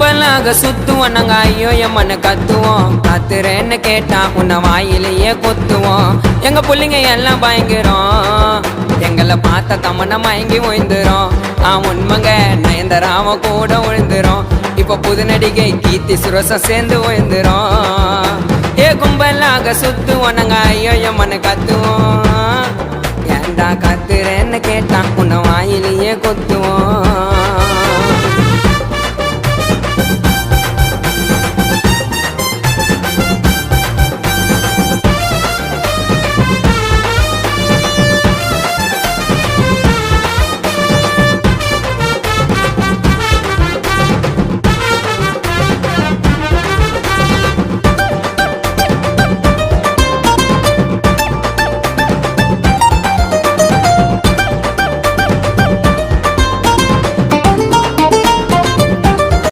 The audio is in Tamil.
கும்பலாக சுத்துவோம் நாங்க ஐயோ எம்மன்னு கத்துவோம். கத்துறேன்னு கேட்டா உன்னை வாயிலேயே கொத்துவோம். எங்க புள்ளிங்க எல்லாம் பயங்கரம், எங்களை பார்த்த தமன மயங்கி ஓய்ந்துரும். உண்மைங்க நயன்தாராவ கூட விழுந்துரும். இப்ப புது நடிகை கீர்த்தி சுரேஷும் சேர்ந்து ஓய்ந்துரும். கும்பலாக சுத்துவோம் நாங்க ஐயோ எம்மன்னு கத்துவோம். ஏண்டா கத்துறேன்னு கேட்டா உன்னை வாயிலேயே கொத்துவோம்.